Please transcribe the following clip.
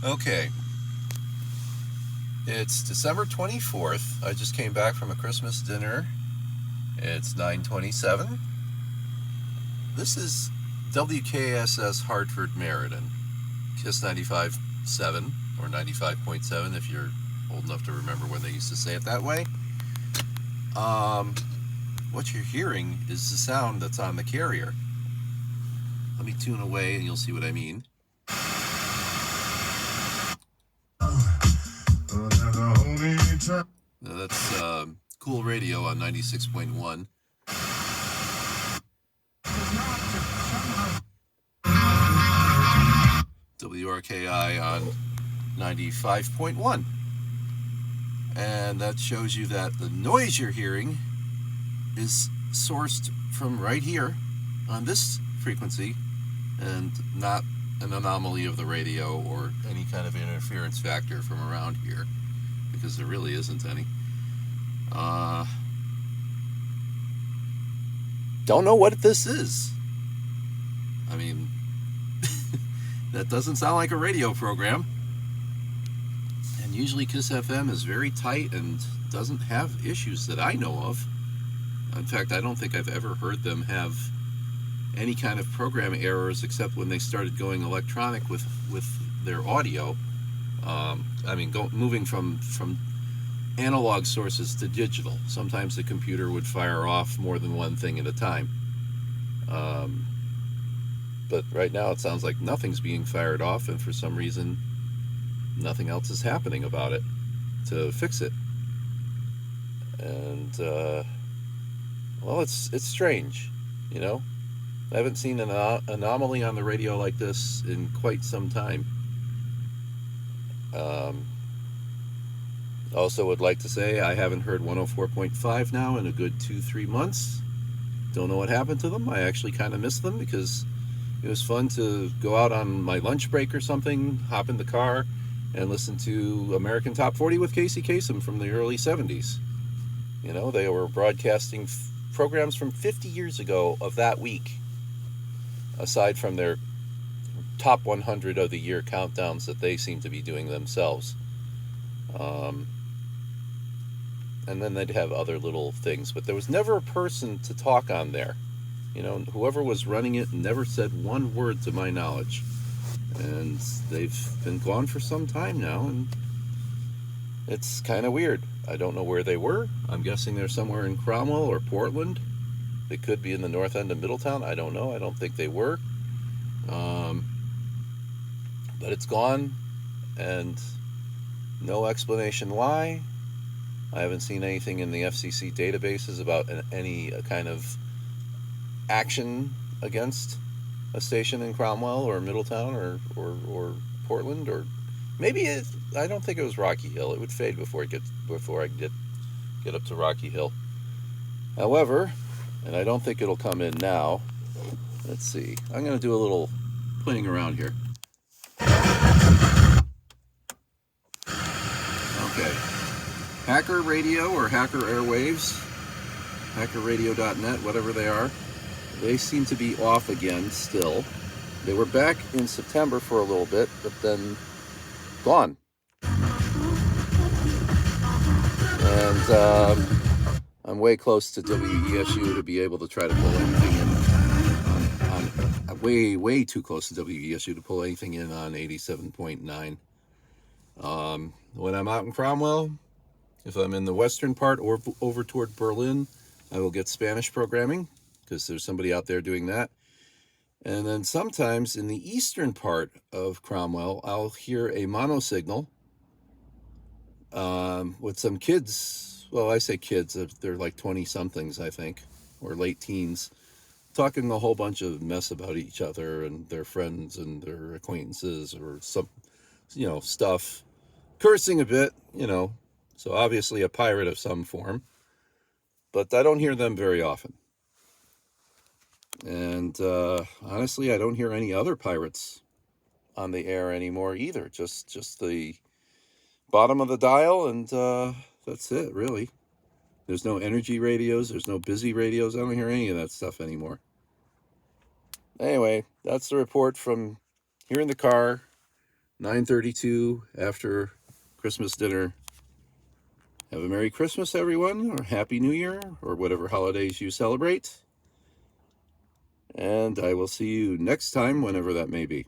Okay, it's December 24th. I just came back from a Christmas dinner. It's 9:27. This is WKSS Hartford, Meriden. Kiss 95.7 or 95.7 if you're old enough to remember when they used to say it that way. What you're hearing is the sound that's on the carrier. Let me tune away and you'll see what I mean. Now that's cool radio on 96.1. WRKI on 95.1. And that shows you that the noise you're hearing is sourced from right here on this frequency and not an anomaly of the radio or any kind of interference factor from around here, because there really isn't any. Don't know what this is. I mean, that doesn't sound like a radio program. And usually Kiss FM is very tight and doesn't have issues that I know of. In fact, I don't think I've ever heard them have any kind of program errors except when they started going electronic with their audio. Moving from analog sources to digital. Sometimes the computer would fire off more than one thing at a time. But right now it sounds like nothing's being fired off, and for some reason nothing else is happening about it to fix it. And well, it's strange, you know. I haven't seen an anomaly on the radio like this in quite some time. Also would like to say I haven't heard 104.5 now in a good 2-3 months. Don't know what happened to them. I actually kind of miss them because it was fun to go out on my lunch break or something, hop in the car, and listen to American Top 40 with Casey Kasem from the early 70s. You know, they were broadcasting programs from 50 years ago of that week, aside from their top 100 of the year countdowns that they seem to be doing themselves. And then they'd have other little things, but there was never a person to talk on there. You know, whoever was running it never said one word to my knowledge. And they've been gone for some time now, and it's kind of weird. I don't know where they were. I'm guessing they're somewhere in Cromwell or Portland. They could be in the north end of Middletown. I don't know. I don't think they were. But it's gone, and no explanation why. I haven't seen anything in the FCC databases about any kind of action against a station in Cromwell or Middletown or Portland, or maybe I don't think it was Rocky Hill. It would fade before I get up to Rocky Hill. However, and I don't think it'll come in now. Let's see. I'm going to do a little playing around here. Okay. Hacker Radio or Hacker Airwaves, hackerradio.net, whatever they are, they seem to be off again still. They were back in September for a little bit, but then gone. And I'm way close to WESU to be able to try to pull anything in. Way too close to WESU to pull anything in on 87.9. When I'm out in Cromwell, if I'm in the western part or over toward Berlin, I will get Spanish programming because there's somebody out there doing that. And then sometimes in the eastern part of Cromwell, I'll hear a mono signal with some kids. Well, I say kids, they're like 20-somethings, I think, or late teens, talking a whole bunch of mess about each other and their friends and their acquaintances or some, stuff, cursing a bit, So obviously a pirate of some form, but I don't hear them very often. And honestly, I don't hear any other pirates on the air anymore either. Just the bottom of the dial, and that's it, really. There's no energy radios. There's no busy radios. I don't hear any of that stuff anymore. Anyway, that's the report from here in the car 9:32 after Christmas dinner. Have a Merry Christmas, everyone, or Happy New Year, or whatever holidays you celebrate. And I will see you next time, whenever that may be.